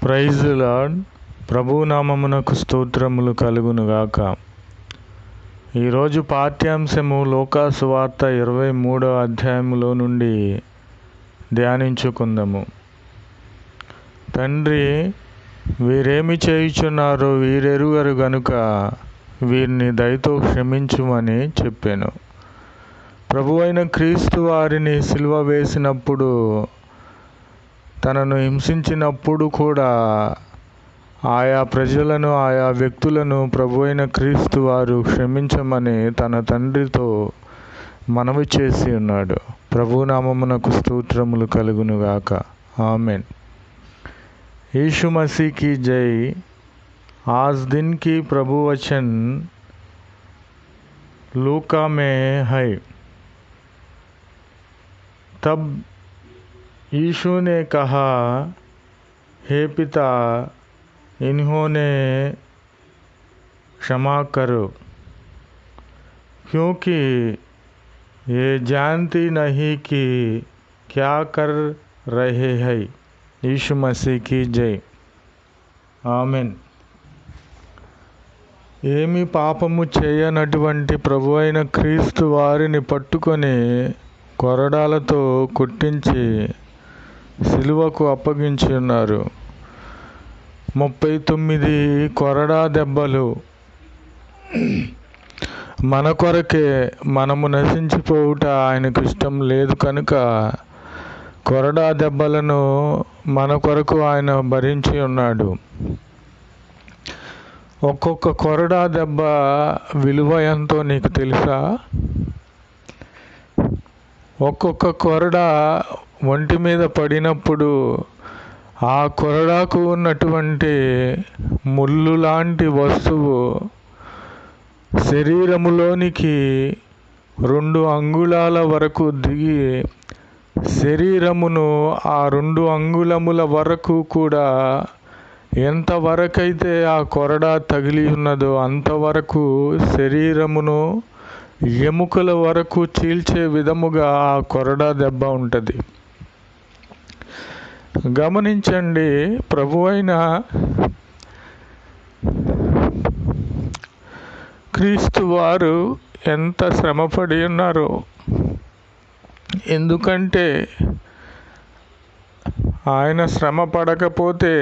Praise the lord. ప్రభువు నామమునకు స్తోత్రములు కలుగునుగాక. ఈరోజు పాఠ్యాంశము లూకా సువార్త 23వ అధ్యాయములో నుండి ధ్యానించుకుందాము. తండ్రి, వీరేమి చేయుచున్నారో వీరెరుగరు గనుక వీరిని దయతో క్షమించుమని చెప్పాను. ప్రభువైన క్రీస్తు వారిని సిలువ వేసినప్పుడు, తనను హింసించినప్పుడు కూడా ఆయా ప్రజలను, ఆయా వ్యక్తులను ప్రభువైన క్రీస్తు వారు క్షమించమని తన తండ్రితో మనవి చేసి ఉన్నాడు. ప్రభు నామమునకు స్తోత్రములు కలుగునుగాక. ఆమెన్. यीशु मसीह की जय। आज दिन की प्रभु वचन लूका में है। तब यीशु ने कहा, हे पिता, इन्होंने क्षमा करो, क्योंकि ये जानती नहीं कि क्या कर रहे हैं। यीशु मसीह की जय। ఆమెన్. ఏమి పాపము చేయనటువంటి ప్రభు అయిన క్రీస్తు వారిని పట్టుకొని కొరడాలతో కొట్టించి సిలువకు అప్పగించి ఉన్నారు. 39 కొరడా దెబ్బలు మన కొరకే. మనము నశించిపోవుట ఆయనకు ఇష్టం లేదు కనుక కొరడా దెబ్బలను మన కొరకు ఆయన భరించి ఉన్నాడు. ఒక్కొక్క కొరడా దెబ్బ విలువ ఎంతో నీకు తెలుసా? ఒక్కొక్క కొరడా ఒంటి మీద పడినప్పుడు ఆ కొరడాకు ఉన్నటువంటి ముళ్ళు లాంటి వస్తువు శరీరములోనికి 2 అంగుళాల వరకు దిగి శరీరమును ఆ 2 అంగుళముల వరకు కూడా ఎంతవరకైతే ఆ కొరడా తగిలి ఉన్నదో అంతవరకు శరీరమును ఎముకల వరకు చీల్చే విధముగా ఆ కొరడా దెబ్బ ఉంటుంది. గమనించండి, ప్రభువైన క్రీస్తు వారు ఎంత శ్రమపడి ఉన్నారో. ఎందుకంటే ఆయన శ్రమ పడకపోతే,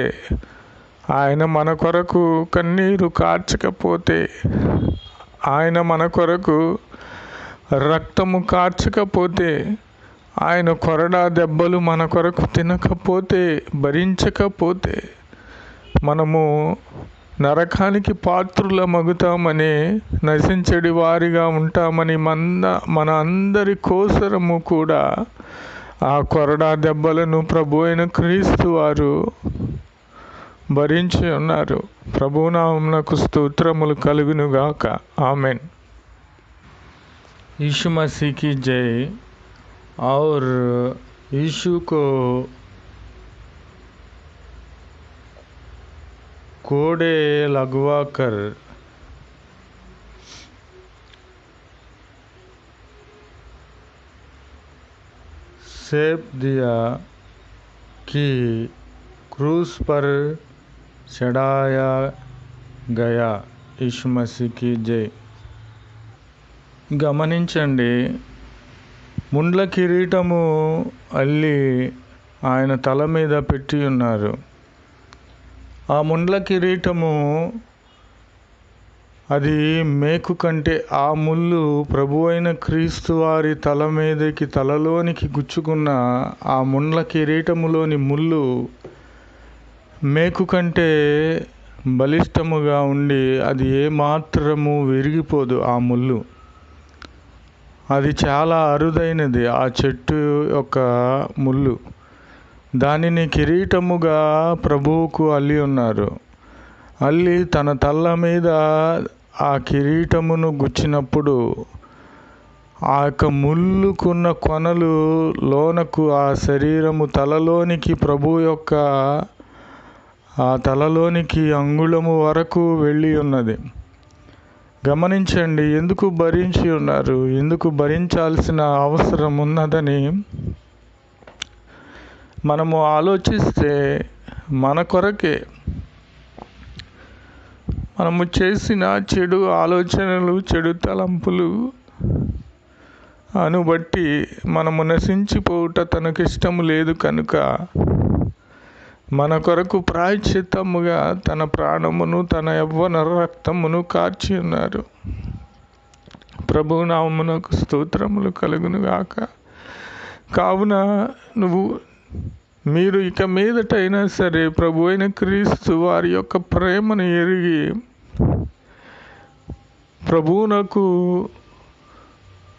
ఆయన మన కొరకు కన్నీరు కార్చకపోతే, ఆయన మన కొరకు రక్తము కార్చకపోతే, ఆయన కొరడా దెబ్బలు మన కొరకు తినకపోతే, భరించకపోతే మనము నరకానికి పాత్రులమగుతామని, నశించడి వారిగా ఉంటామని మన అందరి కోసరము కూడా ఆ కొరడా దెబ్బలను ప్రభు అయిన క్రీస్తు వారు భరించి ఉన్నారు. ప్రభునామమునకు స్తోత్రములు కలుగునుగాక. ఆమెన్. यीशु मसीह की जय। और यीशु को कोड़े लगवा कर सेप दिया कि क्रूस पर चढ़ाया गया। यीशु मसीह की जय। గమనించండి, ముండ్ల కిరీటము అల్లి ఆయన తల మీద పెట్టి ఉన్నారు. ఆ ముండ్ల కిరీటము అది మేకు కంటే ఆ ముళ్ళు ప్రభు అయిన క్రీస్తు వారి తలలోనికి గుచ్చుకున్న ఆ ముండ్ల కిరీటములోని ముళ్ళు మేకు కంటే బలిష్టముగా ఉండి అది ఏమాత్రము విరిగిపోదు. ఆ ముళ్ళు అది చాలా అరుదైనది. ఆ చెట్టు యొక్క ముళ్ళు, దానిని కిరీటముగా ప్రభువుకు అల్లి ఉన్నారు. అల్లి తన తల మీద ఆ కిరీటమును గుచ్చినప్పుడు ఆ యొక్క ముళ్ళుకున్న కొనలు లోనకు ఆ శరీరము తలలోనికి, ప్రభు యొక్క ఆ తలలోనికి అంగుళము వరకు వెళ్ళి ఉన్నది. గమనించండి, ఎందుకు భరించి ఉన్నారు, ఎందుకు భరించాల్సిన అవసరం ఉన్నదని మనము ఆలోచిస్తే మన కొరకే. మనము చేసిన చెడు ఆలోచనలు, చెడు తలంపులు బట్టి మనము నశించిపోవుట తనకిష్టము లేదు కనుక మన కొరకు ప్రాయశ్చిత్తముగా తన ప్రాణమును, తన యవ్వన రక్తమును కార్చి ఉన్నారు. ప్రభువు నామమునకు స్తోత్రములు కలుగును గాక. కావున మీరు ఇక మీదటైనా సరే ప్రభు అయిన క్రీస్తు వారి యొక్క ప్రేమను ఎరిగి ప్రభువునకు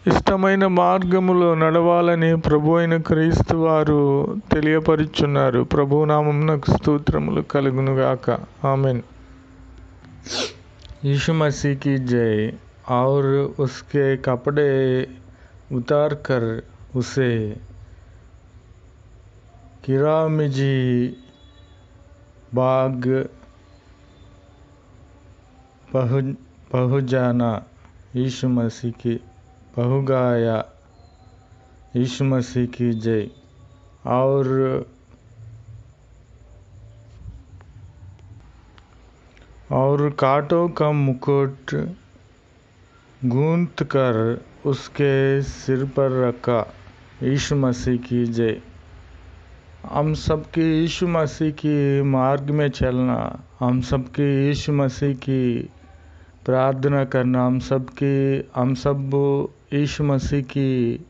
ఇష్టమైన మార్గములో నడవాలని ప్రభు అయిన క్రీస్తు వారు తెలియపరుచున్నారు. ప్రభు నామమునకు స్తోత్రములు కలుగును గాక. ఆమెన్. यीशु मसीह की जय। और उसके कपड़े उतार कर उसे किरामिजी बाग पहुँचाना यीशु मसीह की बहुगाया। यीशु मसीह की जय। और कांटों का मुकुट गूंथ कर उसके सिर पर रखा। यीशु मसीह की जय। हम सबकी यीशु मसीह की मार्ग में चलना, हम सबकी यीशु मसीह की प्रार्थना करना, हम सब यीशु मसीह की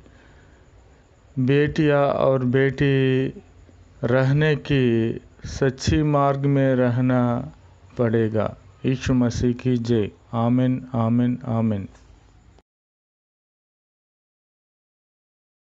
बेटियां और बेटी रहने की सच्ची मार्ग में रहना पड़ेगा। यीशु मसीह की जय। आमीन, आमीन, आमीन।